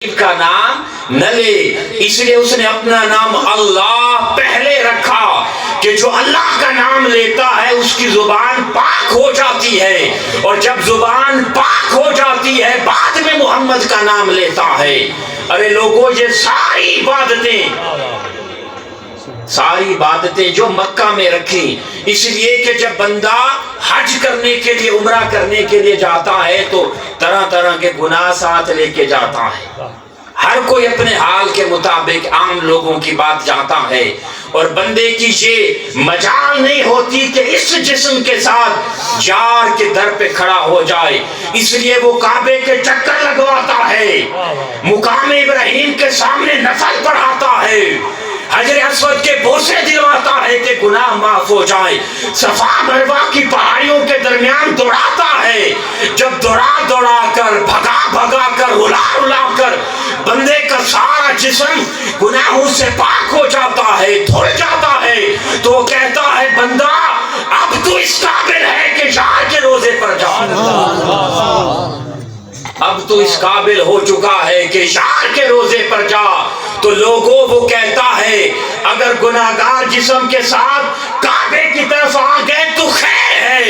کا نام نہ لے، اس لیے اس نے اپنا نام اللہ پہلے رکھا کہ جو اللہ کا نام لیتا ہے اس کی زبان پاک ہو جاتی ہے، اور جب زبان پاک ہو جاتی ہے بعد میں محمد کا نام لیتا ہے۔ ارے لوگوں، یہ ساری عبادتیں جو مکہ میں رکھی، اس لیے کہ جب بندہ حج کرنے کے لیے، عمرہ کرنے کے لیے جاتا ہے تو طرح طرح کے گناہ ساتھ لے کے جاتا ہے۔ ہر کوئی اپنے حال کے مطابق عام لوگوں کی بات جانتا ہے، اور بندے کی یہ مجال نہیں ہوتی کہ اس جسم کے ساتھ جار کے در پہ کھڑا ہو جائے، اس لیے وہ کعبے کے چکر لگواتا ہے، مقام ابراہیم کے سامنے نفل پڑھاتا ہے، حجر اسود کے بوسے دلواتا ہے کہ گناہ معاف ہو جائے، صفا مروہ کی پہاڑیوں کے درمیان دوڑاتا ہے، جب دوڑا کر بھگا کر رلا کر بندے کا سارا جسم گناہوں سے پاک ہو جاتا ہے، دھل جاتا ہے، تو وہ کہتا ہے بندہ اب تو اس قابل ہے کہ شہر کے روزے پر جا، اب تو اس قابل ہو چکا ہے کہ شہر کے روزے پر جا۔ تو لوگوں، وہ کہتا ہے اگر گناہگار جسم کے ساتھ کعبے کی طرف آ گئے تو خیر ہے،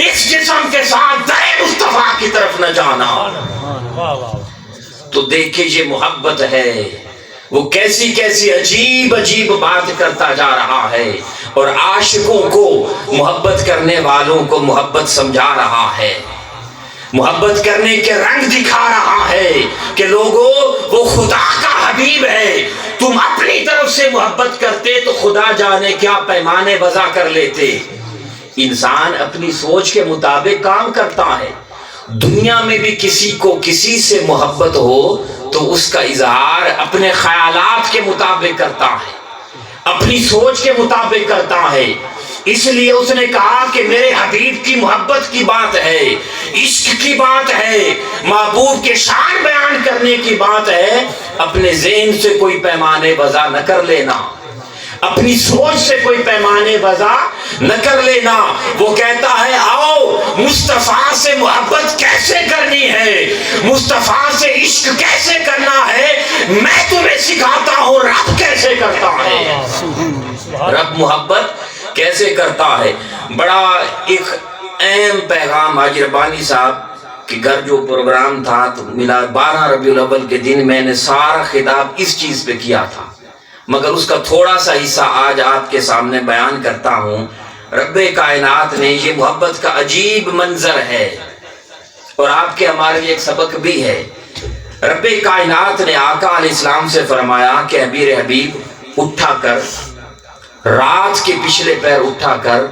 اس جسم کے ساتھ در مصطفیٰ کی طرف نہ جانا۔ تو دیکھیں یہ محبت ہے، وہ کیسی کیسی عجیب عجیب بات کرتا جا رہا ہے، اور عاشقوں کو، محبت کرنے والوں کو محبت سمجھا رہا ہے، محبت کرنے کے رنگ دکھا رہا ہے کہ لوگوں، وہ خدا کا حبیب ہے، تم اپنی طرف سے محبت کرتے تو خدا جانے کیا پیمانے وضع کر لیتے۔ انسان اپنی سوچ کے مطابق کام کرتا ہے، دنیا میں بھی کسی کو کسی سے محبت ہو تو اس کا اظہار اپنے خیالات کے مطابق کرتا ہے، اپنی سوچ کے مطابق کرتا ہے۔ اس لیے اس نے کہا کہ میرے حبیب کی محبت کی بات ہے، عشق کی بات ہے، محبوب کے شان بیان کرنے کی بات ہے، اپنے ذہن سے کوئی پیمانے وضع نہ کر لینا، اپنی سوچ سے کوئی پیمانے وضع نہ کر لینا۔ وہ کہتا ہے آؤ مصطفیٰ سے محبت کیسے کرنی ہے، مصطفیٰ سے عشق کیسے کرنا ہے، میں تمہیں سکھاتا ہوں رب کیسے کرتا ہے، رب محبت کیسے کرتا ہے۔ بڑا ایک اہم پیغام حاجی ربانی صاحب کے گھر جو پروگرام تھا تو ملا 12 ربیع الاول کے دن میں نے سارا خطاب اس چیز پہ کیا تھا، مگر اس کا تھوڑا سا حصہ آج آپ کے سامنے بیان کرتا ہوں۔ رب کائنات نے، یہ محبت کا عجیب منظر ہے اور آپ کے ہمارے لیے ایک سبق بھی ہے۔ رب کائنات نے آقا علیہ السلام سے فرمایا کہ امیر حبیب اٹھا کر، رات کے پچھلے پہر اٹھا کر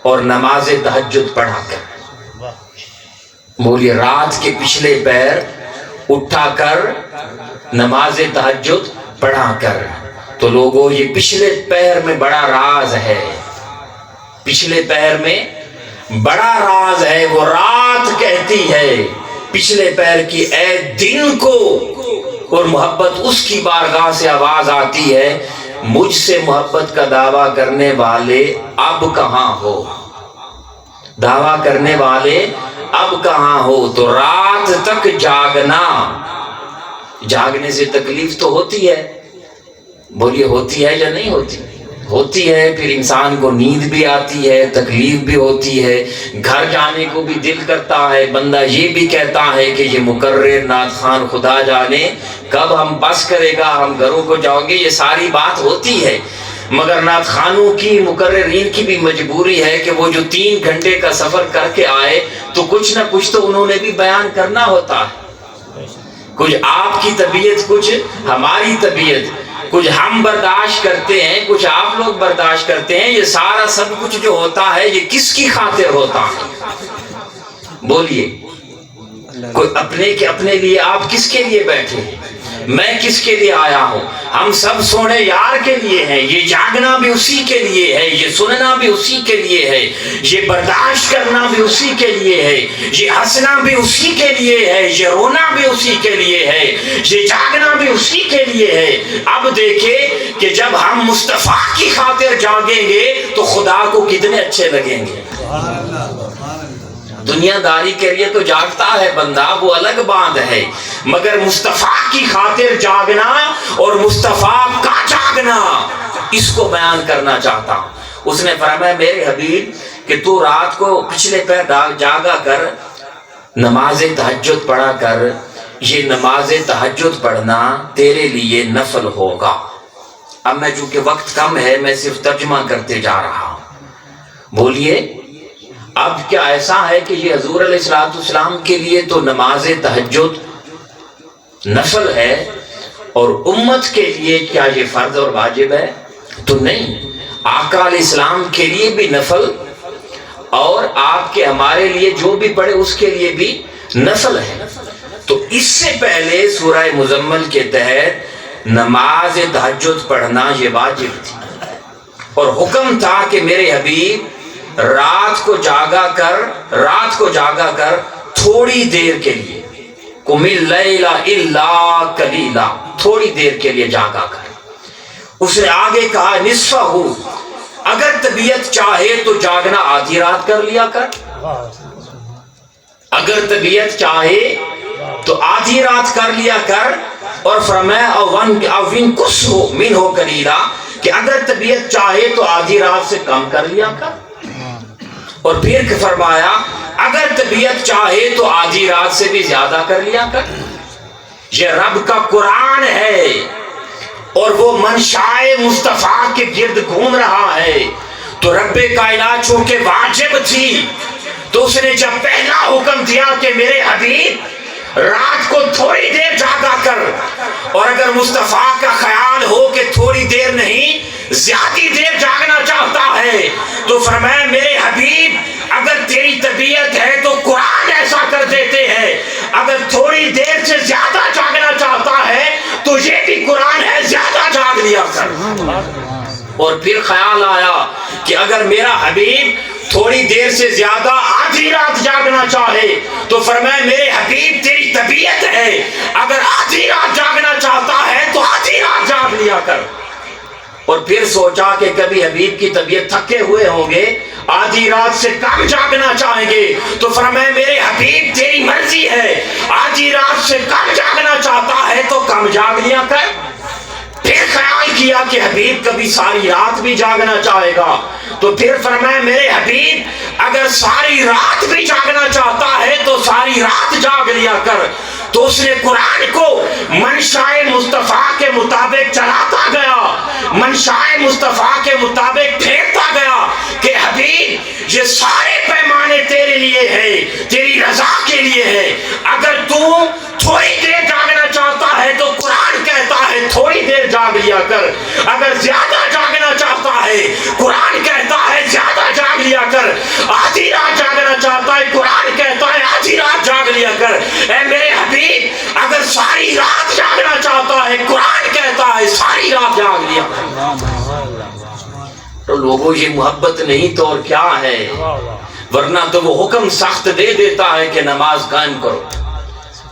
اور نماز تہجد پڑھا کر، بولیے رات کے پچھلے پہر اٹھا کر نماز تہجد پڑھا کر۔ تو لوگوں، یہ پچھلے پہر میں بڑا راز ہے، پچھلے پہر میں بڑا راز ہے۔ وہ رات کہتی ہے پچھلے پہر کی اے دن کو، اور محبت اس کی بارگاہ سے آواز آتی ہے مجھ سے محبت کا دعویٰ کرنے والے اب کہاں ہو، دعویٰ کرنے والے اب کہاں ہو۔ تو رات تک جاگنا، جاگنے سے تکلیف تو ہوتی ہے، بولیے ہوتی ہے یا نہیں ہوتی؟ ہوتی ہے، پھر انسان کو نیند بھی آتی ہے، تکلیف بھی ہوتی ہے، گھر جانے کو بھی دل کرتا ہے، بندہ یہ بھی کہتا ہے کہ یہ مقرر نعت خوان خدا جانے کب ہم بس کرے گا، ہم گھروں کو جاؤں گے، یہ ساری بات ہوتی ہے۔ مگر نعت خوانوں کی، مقررین کی بھی مجبوری ہے کہ وہ جو 3 گھنٹے کا سفر کر کے آئے تو کچھ نہ کچھ تو انہوں نے بھی بیان کرنا ہوتا ہے، کچھ آپ کی طبیعت، کچھ ہماری طبیعت، کچھ ہم برداشت کرتے ہیں، کچھ آپ لوگ برداشت کرتے ہیں۔ یہ سارا سب کچھ جو ہوتا ہے یہ کس کی خاطر ہوتا ہے؟ بولیے، کوئی اپنے لیے آپ کس کے لیے بیٹھے ہیں؟ میں کس کے لیے آیا ہوں؟ ہم سب سونے یار کے لیے ہیں، یہ جاگنا بھی اسی کے لیے ہے، یہ سننا بھی اسی کے لیے ہے، یہ برداشت کرنا بھی اسی کے لیے ہے، یہ ہنسنا بھی اسی کے لیے ہے، یہ رونا بھی اسی کے لیے ہے، یہ جاگنا بھی اسی کے لیے ہے۔ اب دیکھیں کہ جب ہم مصطفیٰ کی خاطر جاگیں گے تو خدا کو کتنے اچھے لگیں گے، دنیا داری کے لیے تو جاگتا ہے بندہ، وہ الگ بات ہے، مگر مصطفیٰ کی خاطر جاگنا اور مصطفیٰ کا جاگنا، اس کو بیان کرنا چاہتا ہوں۔ اس نے فرمایا میرے حبیب کہ تو رات کو پچھلے پیر جاگا کر، نماز تہجد پڑھا کر، یہ نماز تہجد پڑھنا تیرے لیے نفل ہوگا۔ اب میں چونکہ وقت کم ہے میں صرف ترجمہ کرتے جا رہا ہوں۔ بولیے اب کیا ایسا ہے کہ یہ حضور علیہ الصلوۃ والسلام کے لیے تو نماز تہجد نفل ہے اور امت کے لیے کیا یہ فرض اور واجب ہے؟ تو نہیں، آقا علیہ السلام کے لیے بھی نفل اور آپ کے ہمارے لیے جو بھی پڑھے اس کے لیے بھی نفل ہے۔ تو اس سے پہلے سورہ مزمل کے تحت نماز تہجد پڑھنا یہ واجب تھی اور حکم تھا کہ میرے حبیب رات کو جاگا کر تھوڑی دیر کے لیے، قم اللیل الا قلیلا، تھوڑی دیر کے لیے جاگا کر۔ اس نے آگے کہا نصفہ، اگر طبیعت چاہے تو جاگنا آدھی رات کر لیا کر، اگر طبیعت چاہے تو آدھی رات کر لیا کر، اور فرمایا اوین کس ہو من ہو قلیلا، کہ اگر طبیعت چاہے تو آدھی رات سے کم کر لیا کر، اور پھر فرمایا اگر طبیعت چاہے تو آدھی رات سے بھی زیادہ کر لیا کر۔ یہ رب کا قرآن ہے اور وہ منشائے مصطفیٰ کے گرد گھوم رہا ہے، تو رب کائنات چونکہ واجب تھی تو اس نے جب پہلا حکم دیا کہ میرے حبیب رات کو تھوڑی دیر جاگا کر، اور اگر مصطفیٰ کا خیال ہو کہ تھوڑی دیر نہیں زیادہ دیر جاگنا چاہتا ہے تو فرمایا میرے حبیب اگر تیری طبیعت ہے تو قرآن ایسا کر دیتے ہیں، اگر تھوڑی دیر سے زیادہ جاگنا چاہتا ہے تو یہ بھی قرآن ہے، زیادہ جاگ لیا کر۔ اور پھر خیال آیا کہ اگر میرا حبیب تھوڑی دیر سے زیادہ آدھی رات جاگنا چاہے تو فرمایا میرے حبیب تیری طبیعت ہے، اگر آدھی رات جاگنا چاہتا ہے تو آدھی رات جاگ لیا کر۔ اور پھر سوچا کہ کبھی حبیب کی طبیعت تھکے ہوئے ہوں گے، آدھی رات سے کم جاگنا چاہیں گے تو فرمایا میرے حبیب تیری مرضی ہے، آدھی رات سے کم جاگنا چاہتا ہے تو کم جاگ لیا کر۔ پھر خیال کیا کہ حبیب کبھی ساری رات بھی جاگنا چاہے گا تو پھر فرمایا میرے حبیب اگر ساری رات بھی جاگنا چاہتا ہے تو ساری رات جاگ لیا کر۔ تو اس نے قرآن کو منشائے مصطفیٰ کے مطابق چلاتا گیا، منشائے مصطفیٰ کے مطابق پھیرتا گیا کہ حبیب یہ سارے پیمانے تیرے لیے ہے، تیری رضا کے لیے ہے، اگر تو تھوڑی دیر جاگنا چاہتا ہے تو قرآن کہتا ہے تھوڑی دیر جاگ لیا کر، اگر زیادہ جاگنا چاہتا ہے قرآن کہتا ہے زیادہ جاگ لیا کر، آدھی رات جاگنا چاہتا ہے قرآن کہتا ہے آدھی رات جاگ لیا کر۔ اے میرے حبیب اگر ساری رات جاگنا چاہتا ہے قرآن کہتا ہے ساری رات جاگ لیا کر۔ تو لوگوں یہ محبت نہیں تو اور کیا ہے، ورنہ تو وہ حکم سخت دے دیتا ہے کہ نماز قائم کرو،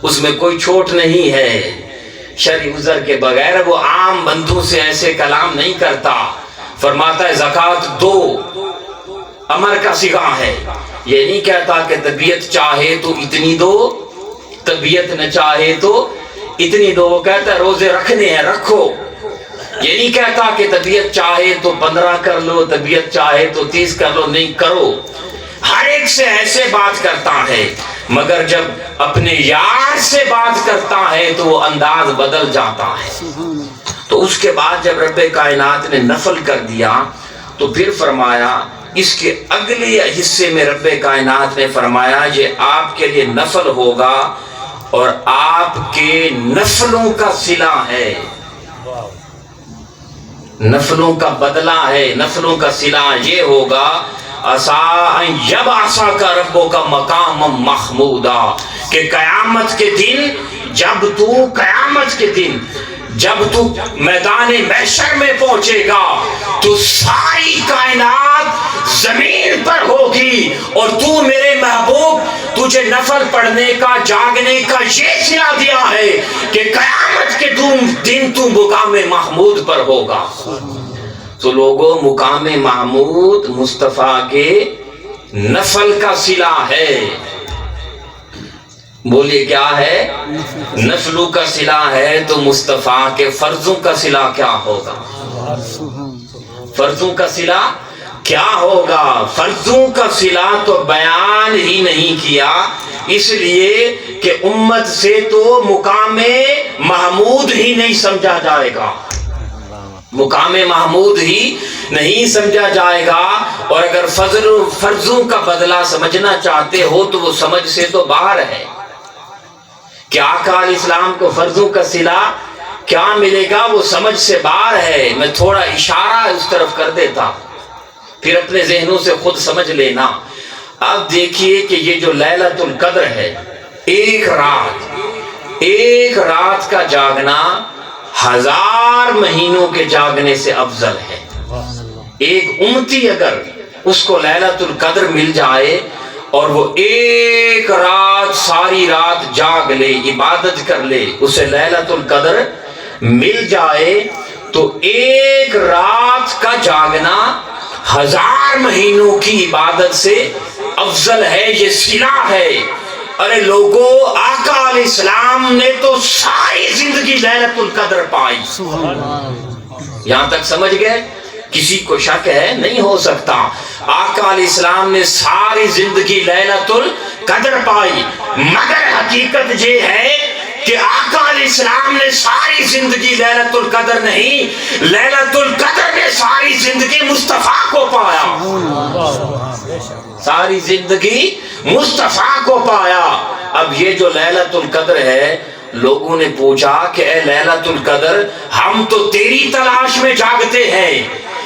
اس میں کوئی چھوٹ نہیں ہے، شرعی عذر کے بغیر وہ عام بندوں سے ایسے کلام نہیں کرتا۔ فرماتا ہے زکوٰۃ دو، امر کا صیغہ ہے، یہ نہیں کہتا کہ طبیعت چاہے تو اتنی دو، طبیعت نہ چاہے تو اتنی دو، وہ کہتا ہے روزے رکھنے ہیں رکھو، یہ نہیں کہتا کہ طبیعت چاہے تو 15 کر لو، طبیعت چاہے تو 30 کر لو، نہیں کرو۔ ہر ایک سے ایسے بات کرتا ہے، مگر جب اپنے یار سے بات کرتا ہے تو وہ انداز بدل جاتا ہے۔ تو اس کے بعد جب رب کائنات نے نفل کر دیا تو پھر فرمایا اس کے اگلے حصے میں رب کائنات نے فرمایا یہ آپ کے لیے نفل ہوگا اور آپ کے نفلوں کا صلہ ہے، نفلوں کا بدلہ ہے، نفلوں کا صلہ یہ ہوگا جب آسا کا ربوں کا مقام محمودا، کہ قیامت کے دن جب تو میدان محشر میں پہنچے گا تو ساری کائنات زمین پر ہوگی اور تو میرے محبوب تجھے نفل پڑھنے کا جاگنے کا یہ صلہ دیا ہے کہ قیامت کے دن تو مقام محمود پر ہوگا۔ تو لوگوں مقام محمود مصطفیٰ کے نفل کا صلہ ہے. بولیے کیا ہے؟ نفلوں کا صلہ ہے. تو مصطفیٰ کے فرضوں کا صلہ کیا ہوگا؟ فرضوں کا صلہ کیا ہوگا؟ فرضوں کا صلہ تو بیان ہی نہیں کیا، اس لیے کہ امت سے تو مقام محمود ہی نہیں سمجھا جائے گا. مقام محمود ہی نہیں سمجھا جائے گا. اور اگر فرضوں کا بدلہ سمجھنا چاہتے ہو تو وہ سمجھ سے تو باہر ہے. کہ آقا علیہ السلام کو فرضوں کا صلہ کیا ملے گا، وہ سمجھ سے باہر ہے. میں تھوڑا اشارہ اس طرف کر دیتا، پھر اپنے ذہنوں سے خود سمجھ لینا. اب دیکھیے کہ یہ جو لیلۃ القدر ہے، ایک رات کا جاگنا 1000 مہینوں کے جاگنے سے افضل ہے. ایک امتی اگر اس کو لیلۃ القدر مل جائے اور وہ ایک رات ساری رات جاگ لے، عبادت کر لے، اسے لیلۃ القدر مل جائے، تو ایک رات کا جاگنا 1000 مہینوں کی عبادت سے افضل ہے. یہ صلہ ہے. ارے لوگوں، آقا علیہ السلام نے تو ساری زندگی لیلۃ القدر پائی. یہاں تک سمجھ گئے؟ کسی کو شک ہے؟ نہیں ہو سکتا. آقا علیہ السلام نے ساری زندگی لیلۃ القدر پائی، مگر حقیقت یہ ہے کہ آقا علیہ السلام نے ساری زندگی لیلۃ القدر نہیں، لیلۃ القدر نے ساری زندگی مصطفیٰ کو پایا. ساری زندگی مصطفیٰ کو پایا. اب یہ جو لیلۃ القدر ہے، لوگوں نے پوچھا کہ اے لیلۃ القدر، ہم تو تیری تلاش میں جاگتے ہیں،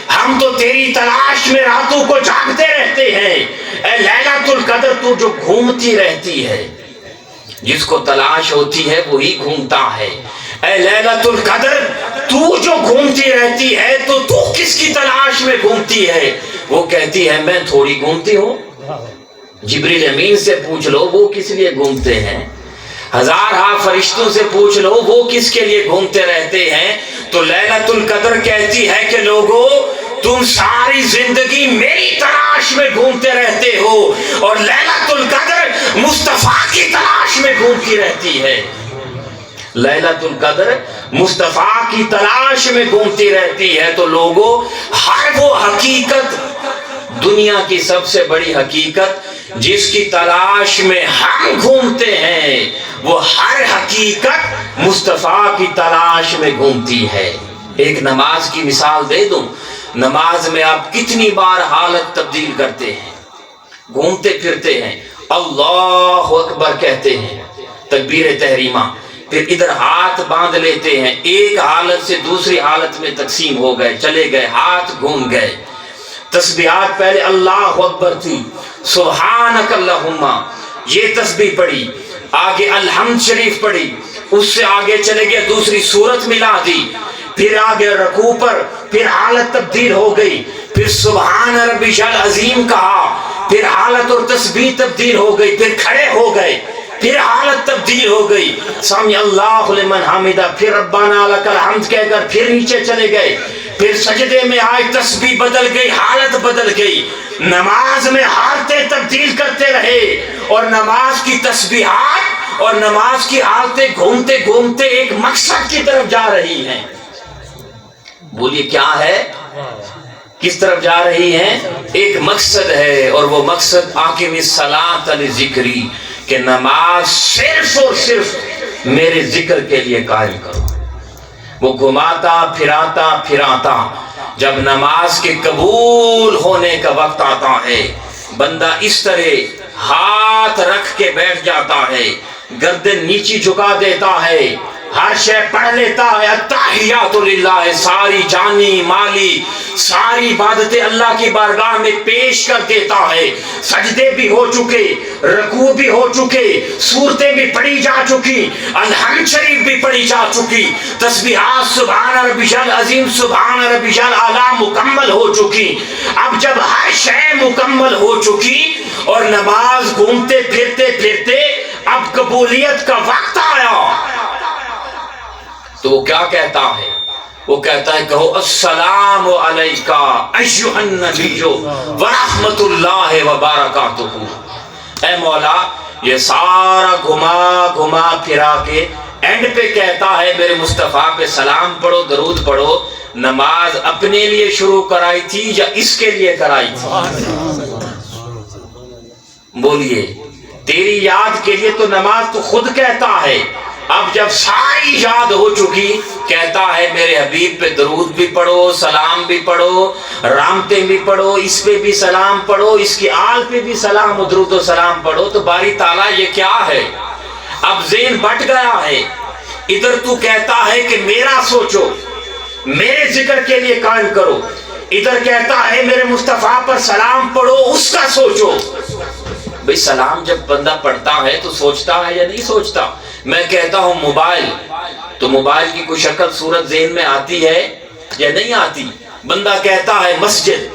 ہم تو تیری تلاش میں راتوں کو جاگتے رہتے ہیں. اے لیلۃ القدر، تو جو گھومتی رہتی ہے، جس کو تلاش ہوتی ہے وہی گھومتا ہے. اے لیلۃ القدر، تو جو گھومتی رہتی ہے تو کس کی تلاش میں گھومتی ہے؟ وہ کہتی ہے میں تھوڑی گھومتی ہوں. جبریل امین سے پوچھ لو وہ کس لیے گھومتے ہیں، 1000 فرشتوں سے پوچھ لو وہ کس کے لیے گھومتے رہتے ہیں. تو لیلۃ القدر کہتی ہے کہ لوگوں، تم ساری زندگی میری تلاش میں گھومتے رہتے ہو، اور لیلۃ القدر مصطفیٰ کی تلاش میں گھومتی رہتی ہے. لیلۃ القدر مصطفیٰ کی تلاش میں گھومتی رہتی ہے. تو لوگوں، ہر وہ حقیقت، دنیا کی سب سے بڑی حقیقت جس کی تلاش میں ہم گھومتے ہیں، وہ ہر حقیقت مصطفیٰ کی تلاش میں گھومتی ہے. ایک نماز کی مثال دے دوں. نماز میں آپ کتنی بار حالت تبدیل کرتے ہیں، گھومتے پھرتے ہیں، اللہ اکبر کہتے ہیں، تکبیر تحریمہ، پھر ادھر ہاتھ باندھ لیتے ہیں، ایک حالت سے دوسری حالت میں تقسیم ہو گئے، چلے گئے، ہاتھ گھوم گئے. تسبیحات پہلے اللہ اکبر تھی، سبحانک اللہم، یہ تسبیح پڑھی، آگے الحمد شریف پڑھی، اس سے آگے چلے گئے، دوسری سورت ملا دی، پھر آگے رکوع پر، پھر حالت تبدیل ہو گئی، پھر سبحان ربی العظیم کہا، پھر حالت اور تسبیح تبدیل ہو گئی، پھر کھڑے ہو گئے، پھر حالت تبدیل ہو گئی، سمع اللہ لمن حمدہ، پھر ربنا لک الحمد کہہ کر پھر نیچے چلے گئے، پھر سجدے میں آئے، تسبیح بدل گئی، حالت بدل گئی. نماز میں حالتیں تبدیل کرتے رہے، اور نماز کی تسبیحات اور نماز کی حالتیں گھومتے گھومتے ایک مقصد کی طرف جا رہی ہیں. بولیے کیا ہے؟ کس طرف جا رہی ہیں؟ ایک مقصد ہے، اور وہ مقصد اقیم الصلاۃ لذکری، کہ نماز صرف اور صرف میرے ذکر کے لیے قائم کرو. وہ گھماتا پھراتا جب نماز کے قبول ہونے کا وقت آتا ہے، بندہ اس طرح ہاتھ رکھ کے بیٹھ جاتا ہے، گردن نیچی جھکا دیتا ہے، ہر شے پڑھ لیتا ہے، التحیات للہ، ساری جانی مالی ساری عبادتیں اللہ کی بارگاہ میں پیش کر دیتا ہے. سجدے بھی ہو چکے، رکوع بھی ہو چکے، سورتیں بھی پڑھی جا چکی، الحمد شریف بھی پڑھی جا چکی، تسبیحات سبحان ربی العظیم سبحان ربی الاعلیٰ مکمل ہو چکی. اب جب ہر شے مکمل ہو چکی اور نماز گھومتے پھرتے اب قبولیت کا وقت آیا، تو وہ کیا کہتا ہے؟ وہ کہتا ہے کہو السلام علیکہ ایھا النبی ورحمۃ اللہ وبرکاتہ۔ اے مولا، یہ سارا گھما پھرا کے اینڈ پہ کہتا ہے میرے مصطفیٰ پہ سلام پڑھو، درود پڑھو۔ نماز اپنے لیے شروع کرائی تھی یا اس کے لیے کرائی تھی؟ بولیے، تیری یاد کے لیے تو نماز تو خود کہتا ہے، اب جب ساری یاد ہو چکی کہتا ہے میرے حبیب پہ درود بھی پڑھو، سلام بھی پڑھو، رحمتیں بھی پڑھو، اس پہ بھی سلام پڑھو، اس کی آل پہ بھی سلام و درود و سلام پڑھو۔ تو باری تعالیٰ یہ کیا ہے؟ اب ذہن بٹ گیا ہے، ادھر تو کہتا ہے کہ میرا سوچو، میرے ذکر کے لیے قائم کرو، ادھر کہتا ہے میرے مصطفیٰ پر سلام پڑھو، اس کا سوچو۔ بھئی سلام جب بندہ پڑھتا ہے تو سوچتا ہے یا نہیں سوچتا؟ میں کہتا ہوں موبائل، تو موبائل کی کوئی شکل صورت ذہن میں آتی ہے یا نہیں آتی؟ بندہ کہتا ہے مسجد،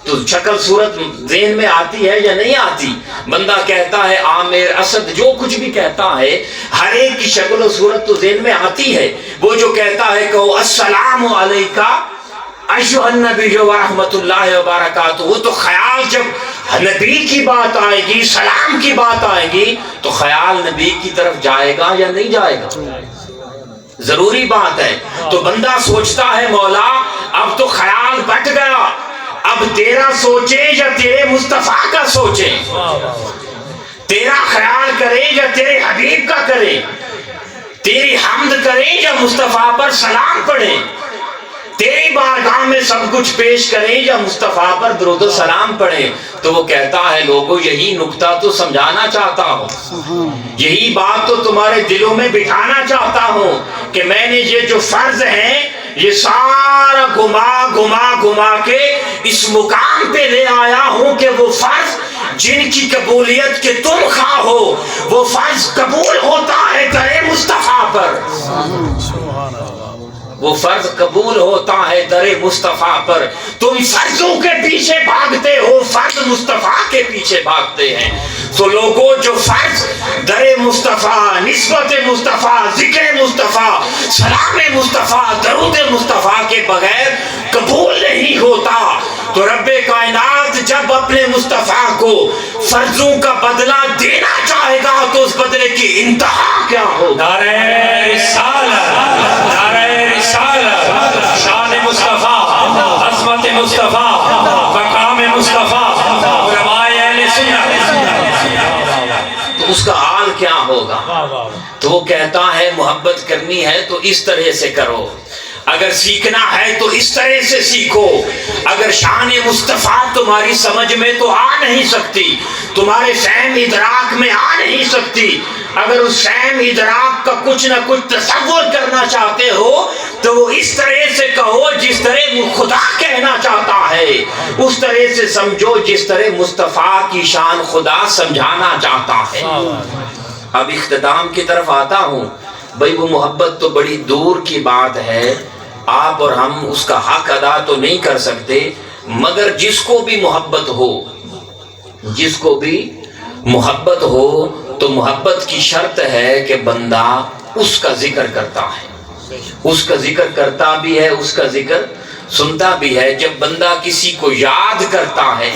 تو شکل صورت ذہن میں آتی ہے یا نہیں آتی؟ بندہ کہتا ہے عامر، اسد، جو کچھ بھی کہتا ہے ہر ایک کی شکل و صورت تو ذہن میں آتی ہے۔ وہ جو کہتا ہے کہو السلام علیکہ ایھا النبی ورحمۃ اللہ وبرکاتہ، وہ تو خیال جب نبی کی بات آئے گی، سلام کی بات آئے گی تو خیال نبی کی طرف جائے گا یا نہیں جائے گا؟ ضروری بات ہے۔ تو بندہ سوچتا ہے مولا اب تو خیال بٹ گیا، اب تیرا سوچے یا تیرے مصطفیٰ کا سوچے، تیرا خیال کرے یا تیرے حبیب کا کرے، تیری حمد کرے یا مصطفیٰ پر سلام پڑھے، تیری بارگاہ میں سب کچھ پیش کریں یا مصطفیٰ پر درود و سلام پڑھیں۔ تو وہ کہتا ہے لوگوں یہی نکتہ تو سمجھانا چاہتا ہوں، یہی بات تو تمہارے دلوں میں بٹھانا چاہتا ہوں کہ میں نے یہ جو فرض ہیں یہ سارا گھما کے اس مقام پہ لے آیا ہوں کہ وہ فرض جن کی قبولیت کے تم خواہ ہو، وہ فرض قبول ہوتا ہے در مصطفیٰ پر، وہ فرض قبول ہوتا ہے در مصطفیٰ پر۔ تم فرضوں کے پیچھے بھاگتے ہو، فرض مصطفیٰ کے پیچھے بھاگتے ہیں۔ تو لوگوں جو فرض در مصطفیٰ، نسبت مصطفیٰ، ذکر مصطفیٰ، سلام مصطفیٰ، درود مصطفیٰ کے بغیر قبول نہیں ہوتا، تو رب کائنات جب اپنے مصطفیٰ کو فرضوں کا بدلہ دینا چاہے گا تو اس بدلے کی انتہا کیا ہو؟ نعرہ رسالت، نعرہ رسالت، شان مصطفیٰ، عظمت مصطفیٰ، مقام مصطفیٰ، علماء اہل سنت۔ تو اس کا حال کیا ہوگا؟ تو وہ کہتا ہے محبت کرنی ہے تو اس طرح سے کرو، اگر سیکھنا ہے تو اس طرح سے سیکھو۔ اگر شان مصطفیٰ تمہاری سمجھ میں تو آ نہیں سکتی، تمہارے فہم ادراک میں آ نہیں سکتی، اگر اس فہم ادراک کا کچھ نہ کچھ تصور کرنا چاہتے ہو تو وہ اس طرح سے کہو جس طرح وہ خدا کہنا چاہتا ہے، اس طرح سے سمجھو جس طرح مصطفیٰ کی شان خدا سمجھانا چاہتا ہے۔ اب اختتام کی طرف آتا ہوں۔ بھئی وہ محبت تو بڑی دور کی بات ہے، آپ اور ہم اس کا حق ادا تو نہیں کر سکتے، مگر جس کو بھی محبت ہو، جس کو بھی محبت ہو تو محبت کی شرط ہے کہ بندہ اس کا ذکر کرتا ہے، اس کا ذکر کرتا بھی ہے، اس کا ذکر سنتا بھی ہے۔ جب بندہ کسی کو یاد کرتا ہے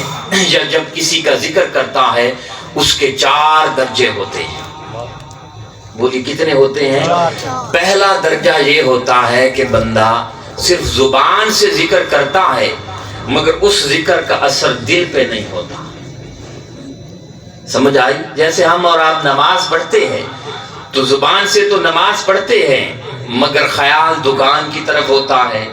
یا جب کسی کا ذکر کرتا ہے اس کے 4 درجے ہوتے ہیں۔ بولی کتنے ہوتے ہیں؟ پہلا درجہ یہ ہوتا ہے کہ بندہ صرف زبان سے ذکر کرتا ہے مگر اس ذکر کا اثر دل پہ نہیں ہوتا۔ سمجھ آئی؟ جیسے ہم اور آپ نماز پڑھتے ہیں تو زبان سے تو نماز پڑھتے ہیں مگر خیال دکان کی طرف ہوتا ہے،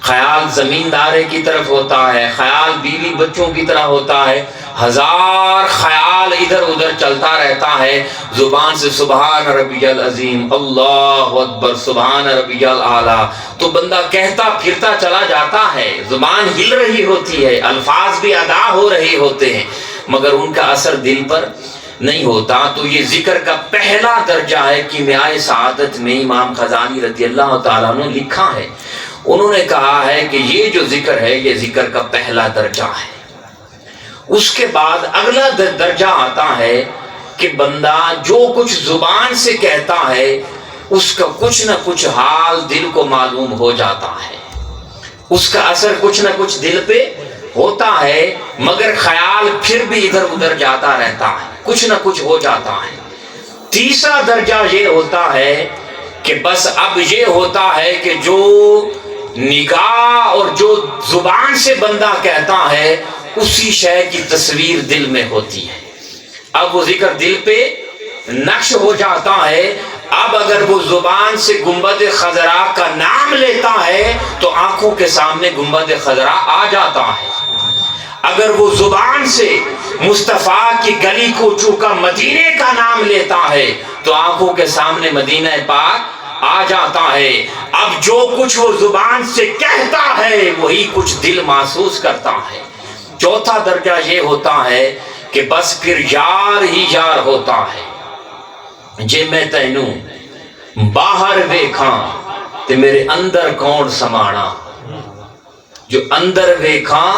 خیال زمیندارے کی طرف ہوتا ہے، خیال بیوی بچوں کی طرح ہوتا ہے، ہزار خیال ادھر ادھر چلتا رہتا ہے۔ زبان سے سبحان ربی العظیم، اللہ اکبر، سبحان ربی الاعلیٰ، تو بندہ کہتا پھرتا چلا جاتا ہے، زبان ہل رہی ہوتی ہے، الفاظ بھی ادا ہو رہے ہوتے ہیں مگر ان کا اثر دل پر نہیں ہوتا۔ تو یہ ذکر کا پہلا درجہ ہے۔ کیمیاء سعادت میں امام خزانی رضی اللہ تعالیٰ نے لکھا ہے، انہوں نے کہا ہے کہ یہ جو ذکر ہے یہ ذکر کا پہلا درجہ ہے۔ اس کے بعد اگلا درجہ آتا ہے کہ بندہ جو کچھ زبان سے کہتا ہے اس کا کچھ نہ کچھ حال دل کو معلوم ہو جاتا ہے، اس کا اثر کچھ نہ کچھ دل پہ ہوتا ہے، مگر خیال پھر بھی ادھر ادھر جاتا رہتا ہے، کچھ نہ کچھ ہو جاتا ہے۔ تیسرا درجہ یہ ہوتا ہے کہ بس اب یہ ہوتا ہے کہ جو نگاہ اور جو زبان سے بندہ کہتا ہے اسی شے کی تصویر دل میں ہوتی ہے۔ اب وہ ذکر دل پہ نقش ہو جاتا ہے۔ اب اگر وہ زبان سے گنبد خضرا کا نام لیتا ہے تو آنکھوں کے سامنے گنبد خضرا آ جاتا ہے۔ اگر وہ زبان سے مصطفیٰ کی گلی کو چوکا مدینے کا نام لیتا ہے تو آنکھوں کے سامنے مدینہ پاک آ جاتا ہے۔ اب جو کچھ وہ زبان سے کہتا ہے وہی کچھ دل محسوس کرتا ہے۔ چوتھا درجہ یہ ہوتا ہے کہ بس پھر یار ہی یار ہوتا ہے۔ جے میں تینوں باہر ویکھاں تے میرے اندر کون سمانا، جو اندر ویکھاں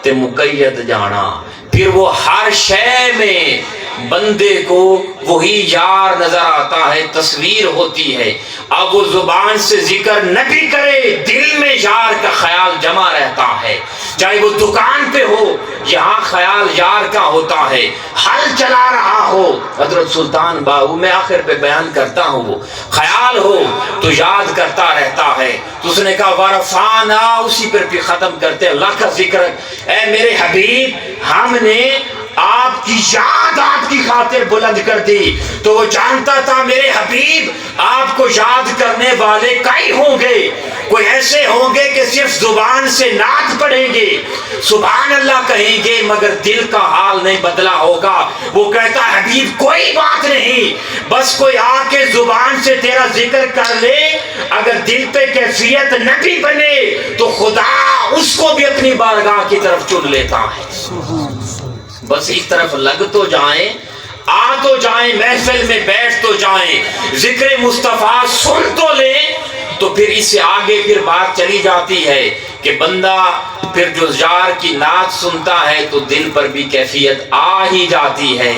تے مقید جانا، پھر وہ ہر شے میں بندے کو وہی یار نظر آتا ہے، تصویر ہوتی ہے۔ اب وہ زبان سے ذکر نہ بھی کرے دل میں یار کا خیال جمع رہتا ہے، چاہے وہ دکان پہ ہو یہاں خیال یار کا ہوتا ہے، ہل چلا رہا ہو حضرت سلطان باہو میں آخر پہ بیان کرتا ہوں، وہ خیال ہو تو یاد کرتا رہتا ہے۔ تو اس نے کہا ورفانا، اسی پر بھی ختم کرتے اللہ کا ذکر، اے میرے حبیب ہم نے آپ کی یاد آپ کی خاطر بلند کر دی۔ تو وہ جانتا تھا میرے حبیب آپ کو یاد کرنے والے کئی ہوں گے، کوئی ایسے ہوں گے کہ صرف زبان سے نعت پڑھیں گے، سبحان اللہ کہیں گے، مگر دل کا حال نہیں بدلا ہوگا۔ وہ کہتا حبیب کوئی بات نہیں، بس کوئی آ کے زبان سے تیرا ذکر کر لے، اگر دل پہ کیفیت نہ بھی بنے تو خدا اس کو بھی اپنی بارگاہ کی طرف چن لیتا ہے۔ بس اس طرف لگ تو جائیں، آ تو جائیں، محفل میں بیٹھ تو جائیں، ذکر مصطفیٰ سن تو لیں، تو پھر اس سے آگے پھر بات چلی جاتی ہے کہ بندہ پھر جو یار کی نعت سنتا ہے تو دل پر بھی کیفیت آ ہی جاتی ہے،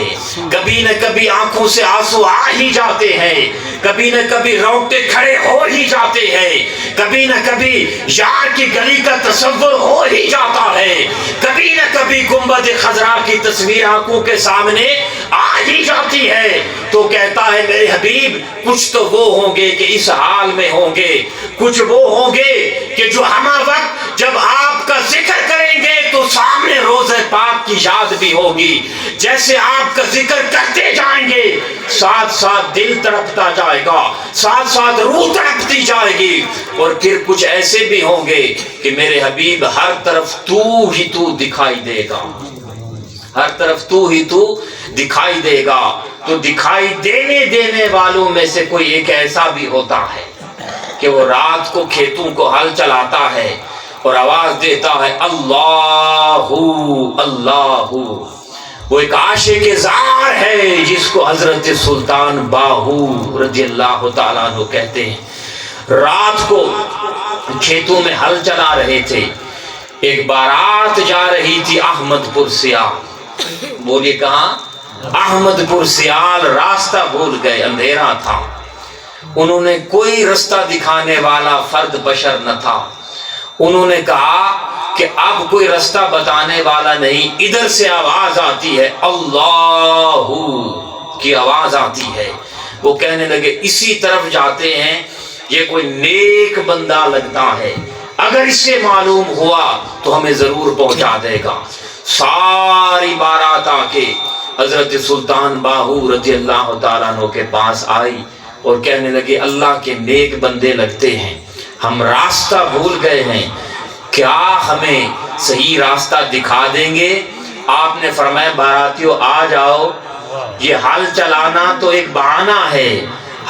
کبھی نہ کبھی آنکھوں سے آنسو آ ہی جاتے ہیں، کبھی نہ کبھی رونگٹے کھڑے ہو ہی جاتے ہیں، کبھی نہ کبھی یار کی گلی کا تصور ہو ہی جاتا ہے، کبھی نہ کبھی گنبد خضرا کی تصویر آنکھوں کے سامنے آ ہی جاتی ہے۔ تو کہتا ہے میرے حبیب کچھ تو وہ ہوں گے کہ اس حال میں ہوں گے، کچھ وہ ہوں گے کہ جو ہمہ وقت جب آپ کا ذکر کریں گے تو سامنے روضہ پاک کی یاد بھی ہوگی، جیسے آپ کا ذکر کرتے جائیں گے ساتھ ساتھ دل تڑپتا جائے گا، ساتھ ساتھ روح تڑپتی جائے گی، اور پھر کچھ ایسے بھی ہوں گے کہ میرے حبیب ہر طرف تو ہی تو دکھائی دے گا، ہر طرف تو ہی تو دکھائی دے گا۔ تو دکھائی دینے والوں میں سے کوئی ایک ایسا بھی ہوتا ہے کہ وہ رات کو کھیتوں کو ہل چلاتا ہے اور آواز دیتا ہے اللہ اللہ۔ وہ ایک عاشق زار ہے جس کو حضرت سلطان باہو رضی اللہ تعالیٰ عنہ کہتے ہیں۔ رات کو کھیتوں میں ہل چلا رہے تھے، ایک بارات جا رہی تھی احمد پور سیال، بولیے کہاں؟ احمد پور سیال۔ راستہ بھول گئے، اندھیرا تھا، انہوں نے کوئی رستہ دکھانے والا فرد بشر نہ تھا، انہوں نے کہا کہ اب کوئی رستہ بتانے والا نہیں، ادھر سے آواز آتی ہے اللہ کی آواز آتی ہے۔ وہ کہنے لگے اسی طرف جاتے ہیں، یہ کوئی نیک بندہ لگتا ہے، اگر اس سے معلوم ہوا تو ہمیں ضرور پہنچا دے گا۔ ساری بارات آ کے حضرت سلطان باہو رضی اللہ تعالیٰ عنہ کے پاس آئی اور کہنے لگے اللہ کے نیک بندے لگتے ہیں، ہم راستہ بھول گئے ہیں، کیا ہمیں صحیح راستہ دکھا دیں گے؟ آپ نے فرمایا باراتیوں آ جاؤ، یہ ہل چلانا تو ایک بہانہ ہے،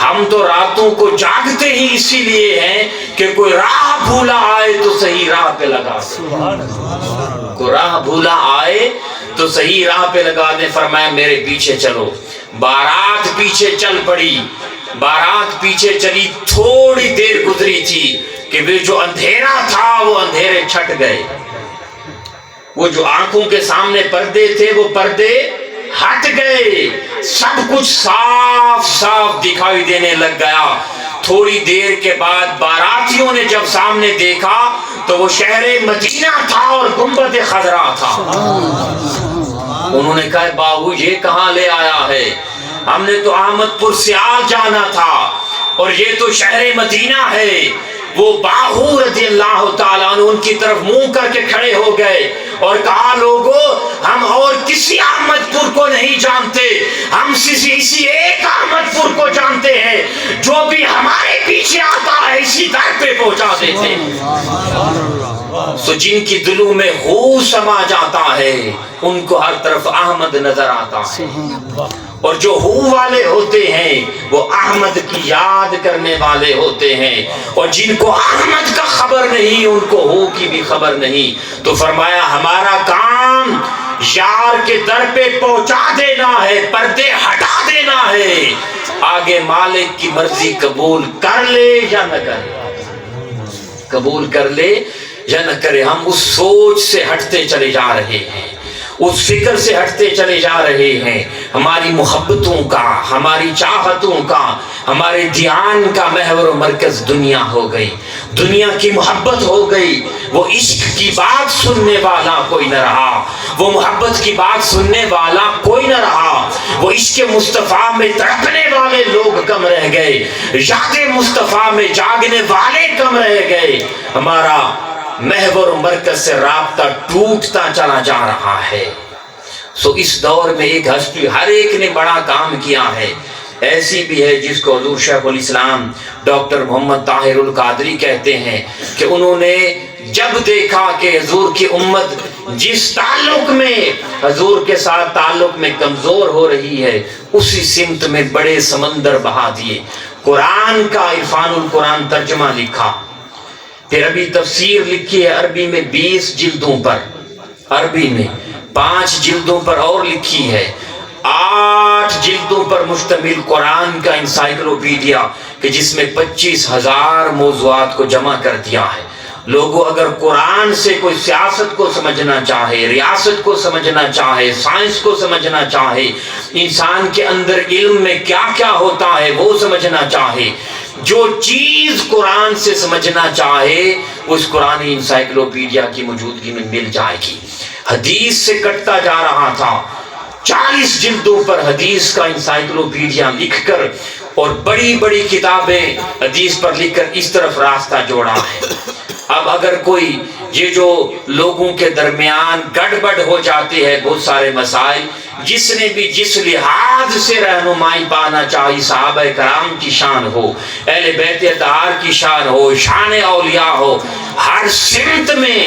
ہم تو راتوں کو جاگتے ہی اسی لیے ہیں کہ کوئی راہ بھولا آئے تو صحیح راہ پہ لگا دیں، کوئی راہ بھولا آئے تو صحیح راہ پہ لگا دیں۔ فرمایا میرے پیچھے چلو، بارات پیچھے چل پڑی، بارات پیچھے چلی، تھوڑی دیر گزری تھی کہ وہ جو اندھیرا تھا وہ اندھیرے چھٹ گئے، وہ جو آنکھوں کے سامنے پردے تھے وہ پردے ہٹ گئے، سب کچھ صاف صاف دکھائی دینے لگ گیا۔ تھوڑی دیر کے بعد باراتیوں نے جب سامنے دیکھا تو وہ شہر مدینہ تھا اور گنبد خضرا تھا۔ انہوں نے کہا باہو یہ کہاں لے آیا ہے؟ ہم نے تو احمد پور سیال جانا تھا اور یہ تو شہر مدینہ ہے۔ وہ باہو رضی اللہ تعالیٰ عنہ ان کی طرف منہ کر کے کھڑے ہو گئے اور کہا لوگو ہم اور کسی احمد پور کو نہیں جانتے، ہم اسی ایک احمد پور کو جانتے ہیں، جو بھی ہمارے پیچھے آتا ہے اسی در پہ پہنچا دیتے۔ سو جن کی دلوں میں ہو سما جاتا ہے ان کو ہر طرف احمد نظر آتا ہے، اور جو ہو والے ہوتے ہیں وہ احمد کی یاد کرنے والے ہوتے ہیں، اور جن کو احمد کا خبر نہیں ان کو ہو کی بھی خبر نہیں۔ تو فرمایا ہمارا کام یار کے در پہ پہنچا دینا ہے، پردے ہٹا دینا ہے، آگے مالک کی مرضی قبول کر لے یا نہ کرے، قبول کر لے یا نہ کرے۔ ہم اس سوچ سے ہٹتے چلے جا رہے ہیں، اس فکر سے ہٹتے چلے جا رہے ہیں۔ ہماری محبتوں کا، ہماری چاہتوں کا، ہمارے دھیان کا محور و مرکز دنیا ہو گئی، دنیا کی محبت ہو گئی۔ وہ عشق کی بات سننے والا کوئی نہ رہا، وہ محبت کی بات سننے والا کوئی نہ رہا، وہ عشق مصطفیٰ میں تڑپنے والے لوگ کم رہ گئے، یاد مصطفیٰ میں جاگنے والے کم رہ گئے۔ ہمارا محور و مرکز سے رابطہ ٹوٹتا چلا جا رہا ہے۔ سو اس دور میں ایک ہستی، ہر ایک نے بڑا کام کیا ہے، ایسی بھی ہے جس کو حضور شیخ الاسلام ڈاکٹر محمد طاہر القادری کہتے ہیں کہ انہوں نے جب دیکھا کہ حضور کی امت جس تعلق میں حضور کے ساتھ تعلق میں کمزور ہو رہی ہے اسی سمت میں بڑے سمندر بہا دیے۔ قرآن کا عرفان القرآن ترجمہ لکھا، پھر ابھی تفسیر لکھی ہے عربی میں 20 جلدوں پر، عربی میں 5 جلدوں پر اور لکھی ہے، 8 جلدوں پر مشتمل قرآن کا انسائیکلوپیڈیا کہ جس میں 25,000 موضوعات کو جمع کر دیا ہے۔ لوگوں اگر قرآن سے کوئی سیاست کو سمجھنا چاہے، ریاست کو سمجھنا چاہے، سائنس کو سمجھنا چاہے، انسان کے اندر علم میں کیا کیا ہوتا ہے وہ سمجھنا چاہے، جو چیز قرآن سے سمجھنا چاہے اس قرآنی انسائیکلوپیڈیا کی موجودگی میں مل جائے گی۔ حدیث سے کٹتا جا رہا تھا، 40 جلدوں پر حدیث کا انسائیکلوپیڈیا لکھ کر اور بڑی بڑی کتابیں حدیث پر لکھ کر اس طرف راستہ جوڑا ہے۔ اب اگر کوئی یہ جو لوگوں کے درمیان گڑبڑ ہو جاتی ہے بہت سارے مسائل، جس نے بھی جس لحاظ سے رہنمائی پانا چاہیے، صحابہ کرام کی شان ہو، اہل بیت اطہار کی شان ہو، شان اولیاء ہو، ہر سمت میں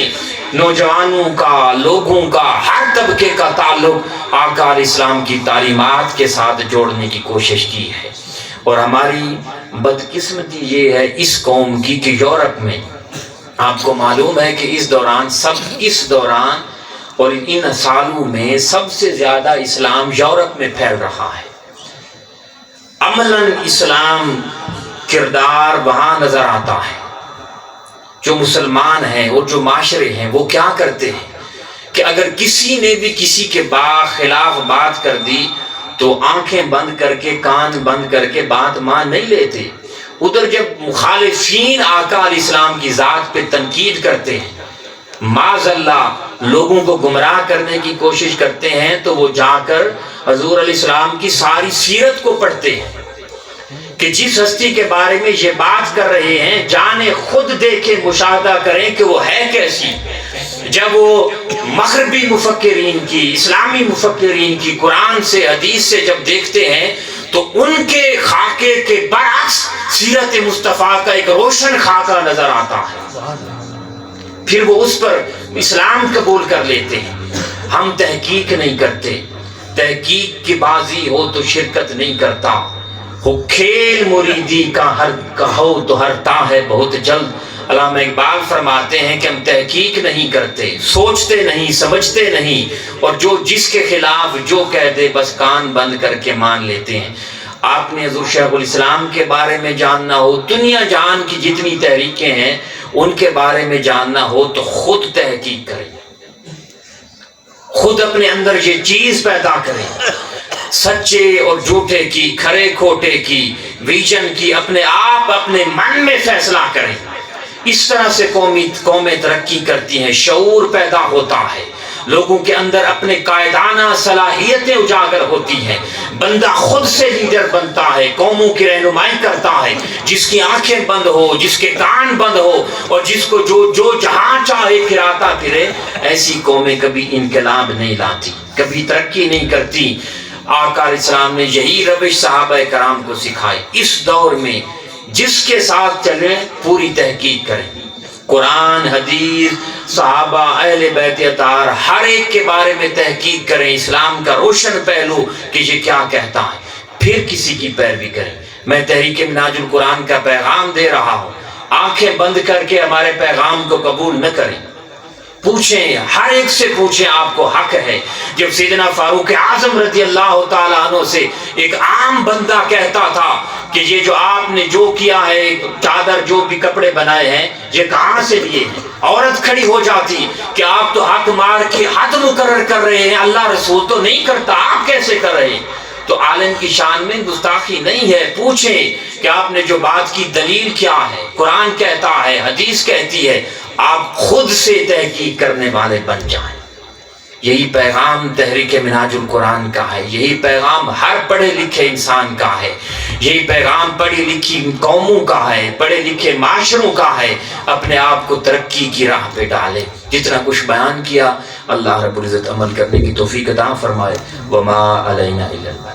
نوجوانوں کا، لوگوں کا، ہر طبقے کا تعلق آقا علیہ السلام کی تعلیمات کے ساتھ جوڑنے کی کوشش کی ہے۔ اور ہماری بدقسمتی یہ ہے اس قوم کی کہ یورپ میں آپ کو معلوم ہے کہ اس دوران اور ان سالوں میں سب سے زیادہ اسلام یورپ میں پھیل رہا ہے۔ عملاً اسلام کردار وہاں نظر آتا ہے۔ جو مسلمان ہیں اور جو معاشرے ہیں وہ کیا کرتے ہیں کہ اگر کسی نے بھی کسی کے خلاف بات کر دی تو آنکھیں بند کر کے، کان بند کر کے بات مان نہیں لیتے۔ ادھر جب مخالفین آقا علیہ السلام کی ذات پہ تنقید کرتے ہیں، معاذ اللہ لوگوں کو گمراہ کرنے کی کوشش کرتے ہیں، تو وہ جا کر حضور علیہ السلام کی ساری سیرت کو پڑھتے ہیں کہ جس ہستی کے بارے میں یہ بات کر رہے ہیں جانے خود دیکھیں، مشاہدہ کریں کہ وہ ہے کیسی۔ جب وہ مغربی مفکرین کی، اسلامی مفکرین کی قرآن سے، حدیث سے جب دیکھتے ہیں تو ان کے خاکے کے برعکس سیرت مصطفیٰ کا ایک روشن خاکہ نظر آتا ہے، پھر وہ اس پر اسلام قبول کر لیتے ہیں۔ ہم تحقیق نہیں کرتے، تحقیق کی بازی ہو تو شرکت نہیں کرتا، ہو کھیل مریدی کا ہر کہو تو ہرتا ہے بہت جلد۔ علامہ اقبال فرماتے ہیں کہ ہم تحقیق نہیں کرتے، سوچتے نہیں، سمجھتے نہیں، اور جو جس کے خلاف جو کہہ دے بس کان بند کر کے مان لیتے ہیں۔ آپ نے حضور شیخ الاسلام کے بارے میں جاننا ہو، دنیا جان کی جتنی تحریکیں ہیں ان کے بارے میں جاننا ہو تو خود تحقیق کریں، خود اپنے اندر یہ چیز پیدا کریں۔ سچے اور جھوٹے کی، کھرے کھوٹے کی، ویژن کی اپنے آپ اپنے من میں فیصلہ کریں۔ اس طرح سے قومیں ترقی کرتی ہیں، شعور پیدا ہوتا ہے، لوگوں کے اندر اپنے قائدانہ صلاحیتیں اجاگر ہوتی ہیں، بندہ خود سے لیڈر بنتا ہے، قوموں کی رہنمائی کرتا ہے، جس کی آنکھیں بند ہو، جس کے کان بند ہو، اور جس کو جو جہاں چاہے پھراتا پھرے۔ ایسی قومیں کبھی انقلاب نہیں لاتی، کبھی ترقی نہیں کرتی۔ آقا علیہ السلام نے یہی روش صحابہ کرام کو سکھائی۔ اس دور میں جس کے ساتھ چلیں پوری تحقیق کریں، قرآن، حدیث، صحابہ، اہل بیت اطہار، ہر ایک کے بارے میں تحقیق کریں، اسلام کا روشن پہلو کہ یہ کیا کہتا ہے، پھر کسی کی پیروی کریں۔ میں تحریک منہاج القرآن کا پیغام دے رہا ہوں، آنکھیں بند کر کے ہمارے پیغام کو قبول نہ کریں، پوچھیں، ہر ایک سے پوچھیں، آپ کو حق ہے۔ جب سیدنا فاروق اعظم رضی اللہ تعالیٰ عنہ سے ایک عام بندہ کہتا تھا کہ یہ جو آپ نے جو کیا ہے، چادر جو بھی کپڑے بنائے ہیں، یہ کہاں سے لیے ہیں، عورت کھڑی ہو جاتی کہ آپ تو حق مار کے حد مقرر کر رہے ہیں، اللہ رسول تو نہیں کرتا، آپ کیسے کر رہے ہیں؟ تو عالم کی شان میں گستاخی نہیں ہے، پوچھیں کہ آپ نے جو بات کی دلیل کیا ہے، قرآن کہتا ہے، حدیث کہتی ہے، آپ خود سے تحقیق کرنے والے بن جائیں۔ یہی پیغام تحریک منہاج القرآن کا ہے، یہی پیغام ہر پڑھے لکھے انسان کا ہے، یہی پیغام پڑھی لکھی قوموں کا ہے، پڑھے لکھے معاشروں کا ہے۔ اپنے آپ کو ترقی کی راہ پہ ڈالے۔ جتنا کچھ بیان کیا، اللہ رب العزت عمل کرنے کی توفیق عطا فرمائے۔ وما علینا الا البلاغ۔